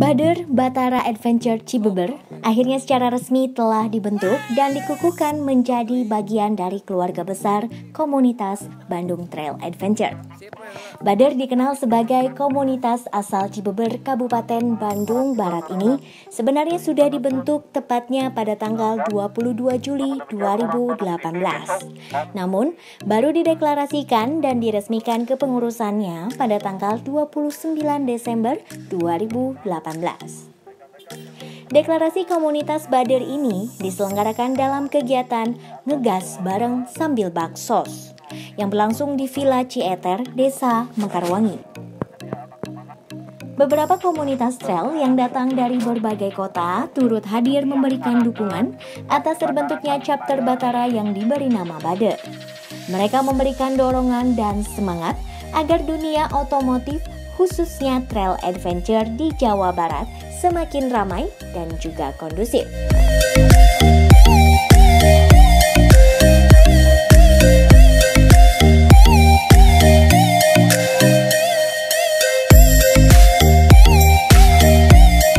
Bader Batara Adventure Cibeber akhirnya secara resmi telah dibentuk dan dikukuhkan menjadi bagian dari keluarga besar komunitas Bandung Trail Adventure. Bader dikenal sebagai komunitas asal Cibeber, Kabupaten Bandung Barat ini sebenarnya sudah dibentuk tepatnya pada tanggal 22 Juli 2018. Namun, baru dideklarasikan dan diresmikan kepengurusannya pada tanggal 29 Desember 2018. Deklarasi komunitas Bader ini diselenggarakan dalam kegiatan Ngegas Bareng Sambil Baksos yang berlangsung di Villa Cieter, Desa Mekarwangi. Beberapa komunitas trail yang datang dari berbagai kota turut hadir memberikan dukungan atas terbentuknya chapter Batara yang diberi nama Bader. Mereka memberikan dorongan dan semangat agar dunia otomotif khususnya trail adventure di Jawa Barat semakin ramai dan juga kondusif.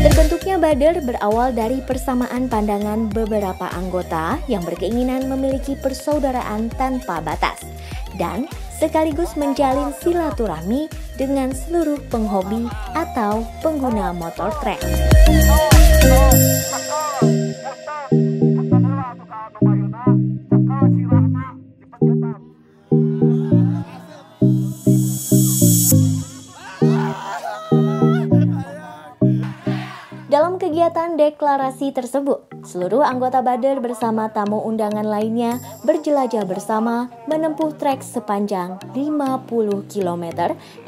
Terbentuknya Bader berawal dari persamaan pandangan beberapa anggota yang berkeinginan memiliki persaudaraan tanpa batas dan sekaligus menjalin silaturahmi dengan seluruh penghobi atau pengguna motor trail. Dalam kegiatan deklarasi tersebut, seluruh anggota Bader bersama tamu undangan lainnya berjelajah bersama menempuh trek sepanjang 50 km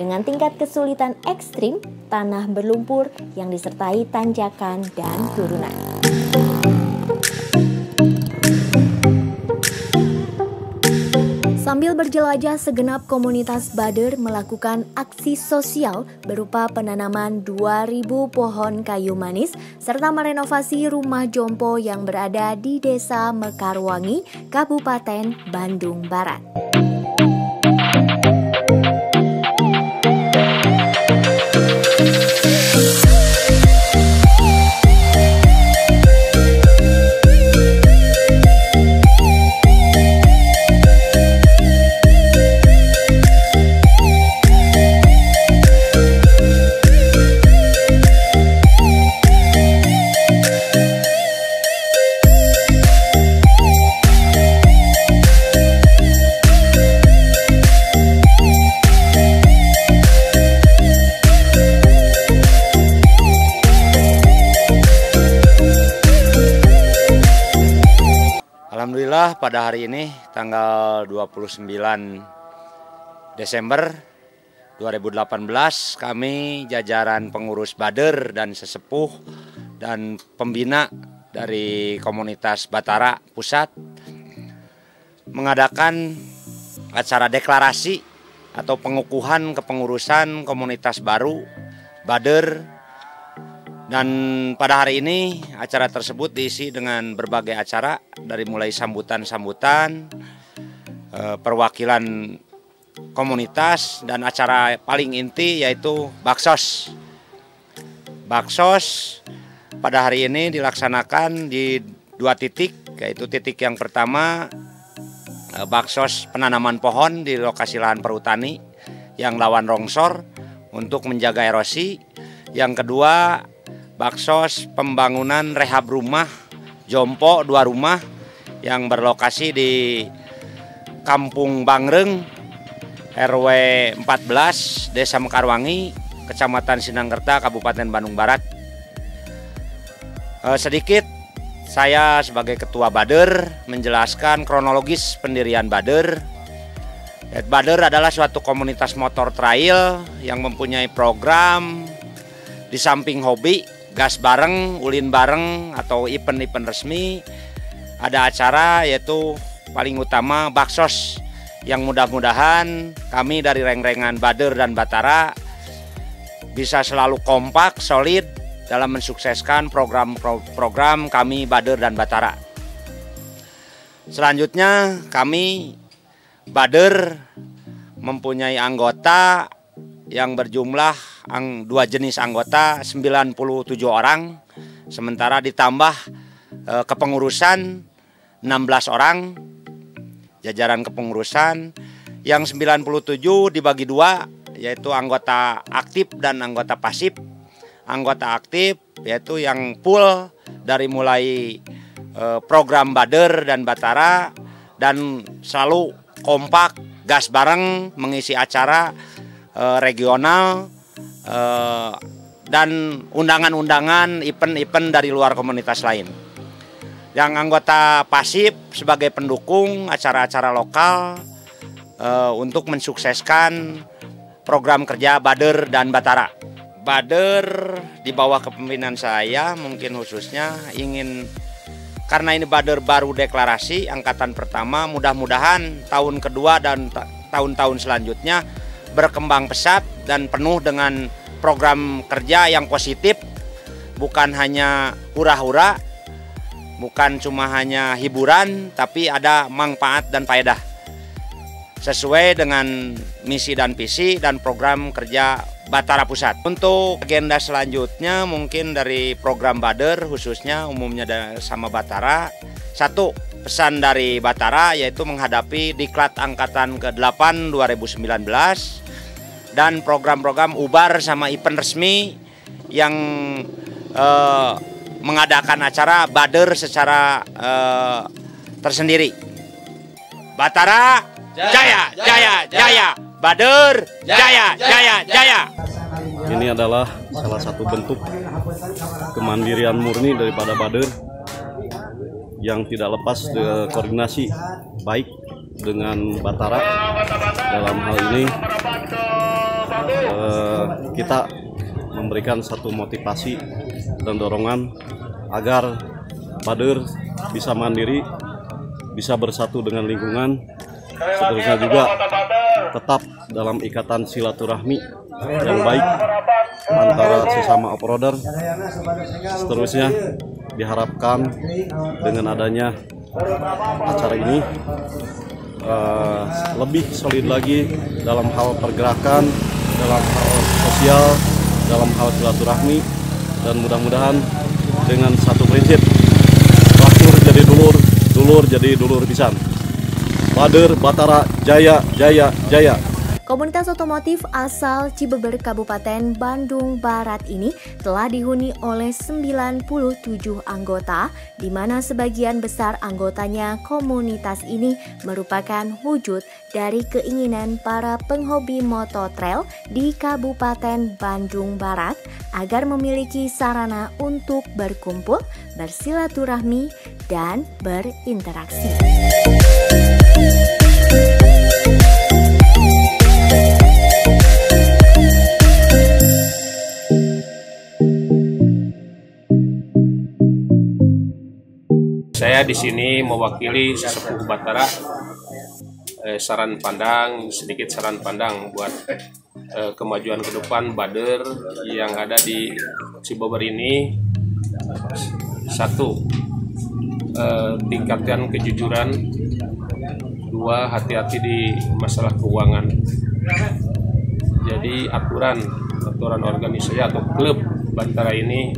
dengan tingkat kesulitan ekstrim, tanah berlumpur yang disertai tanjakan dan turunan. Sambil berjelajah, segenap komunitas Bader melakukan aksi sosial berupa penanaman 2.000 pohon kayu manis serta merenovasi rumah jompo yang berada di Desa Mekarwangi, Kabupaten Bandung Barat. Alhamdulillah pada hari ini tanggal 29 Desember 2018 kami jajaran pengurus Bader dan sesepuh dan pembina dari komunitas Batara Pusat mengadakan acara deklarasi atau pengukuhan kepengurusan komunitas baru Bader. Dan pada hari ini acara tersebut diisi dengan berbagai acara dari mulai sambutan-sambutan, perwakilan komunitas dan acara paling inti yaitu baksos. Baksos pada hari ini dilaksanakan di 2 titik, yaitu titik yang pertama baksos penanaman pohon di lokasi lahan perhutani yang rawan longsor untuk menjaga erosi. Yang kedua baksos pembangunan rehab rumah jompo 2 rumah yang berlokasi di Kampung Bangreng RW 14 Desa Mekarwangi, Kecamatan Sinangkerta, Kabupaten Bandung Barat. Sedikit saya sebagai ketua Bader menjelaskan kronologis pendirian Bader. Bader adalah suatu komunitas motor trail yang mempunyai program di samping hobi, gas bareng, ulin bareng, atau event-event resmi, ada acara yaitu paling utama baksos yang mudah-mudahan kami dari reng-rengan Bader dan Batara bisa selalu kompak, solid dalam mensukseskan program kami Bader dan Batara. Selanjutnya kami Bader mempunyai anggota yang berjumlah dua jenis anggota 97 orang, sementara ditambah kepengurusan 16 orang, jajaran kepengurusan. Yang 97 dibagi dua, yaitu anggota aktif dan anggota pasif. Anggota aktif yaitu yang full dari mulai program Bader dan Batara, dan selalu kompak, gas bareng mengisi acara regional dan undangan-undangan, event-event dari luar komunitas lain. Yang anggota pasif sebagai pendukung acara-acara lokal untuk mensukseskan program kerja Bader dan Batara. Bader di bawah kepemimpinan saya mungkin khususnya ingin, karena ini Bader baru deklarasi angkatan pertama, mudah-mudahan tahun kedua dan tahun-tahun selanjutnya berkembang pesat dan penuh dengan program kerja yang positif, bukan hanya hura-hura, bukan cuma hanya hiburan, tapi ada manfaat dan faedah sesuai dengan misi dan visi dan program kerja Batara Pusat. Untuk agenda selanjutnya mungkin dari program Bader khususnya umumnya sama Batara, satu pesan dari Batara yaitu menghadapi Diklat Angkatan ke-8 2019 dan program-program ubar sama event resmi yang mengadakan acara Bader secara tersendiri. Batara jaya, jaya, jaya. Bader jaya, jaya, jaya. Ini adalah salah satu bentuk kemandirian murni daripada Bader yang tidak lepas dari koordinasi baik dengan Batara. Dalam hal ini kita memberikan satu motivasi dan dorongan agar Bader bisa mandiri, bisa bersatu dengan lingkungan, seterusnya juga tetap dalam ikatan silaturahmi yang baik antara sesama off-roader. Seterusnya diharapkan dengan adanya acara ini lebih solid lagi dalam hal pergerakan, dalam hal sosial, dalam hal silaturahmi, dan mudah-mudahan dengan satu prinsip, batur jadi dulur, dulur jadi dulur pisan. Bader Batara jaya, jaya, jaya. Komunitas otomotif asal Cibeber, Kabupaten Bandung Barat ini telah dihuni oleh 97 anggota, di mana sebagian besar anggotanya komunitas ini merupakan wujud dari keinginan para penghobi mototrail di Kabupaten Bandung Barat agar memiliki sarana untuk berkumpul, bersilaturahmi, dan berinteraksi. Saya di sini mewakili sesepuh Batara, sedikit saran pandang buat kemajuan ke depan Bader yang ada di Cibeber ini. Satu, tingkatkan kejujuran. Dua, hati-hati di masalah keuangan. Jadi aturan organisasi atau klub Batara ini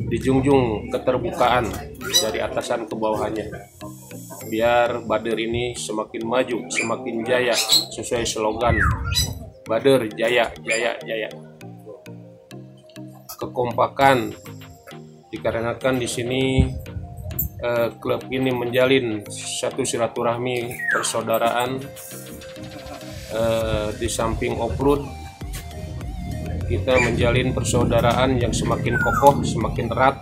dijunjung keterbukaan dari atasan ke bawahannya, biar Bader ini semakin maju, semakin jaya sesuai slogan Bader jaya, jaya, jaya. Kekompakan dikarenakan di sini klub ini menjalin satu silaturahmi persaudaraan. Di samping off-road, kita menjalin persaudaraan yang semakin kokoh, semakin erat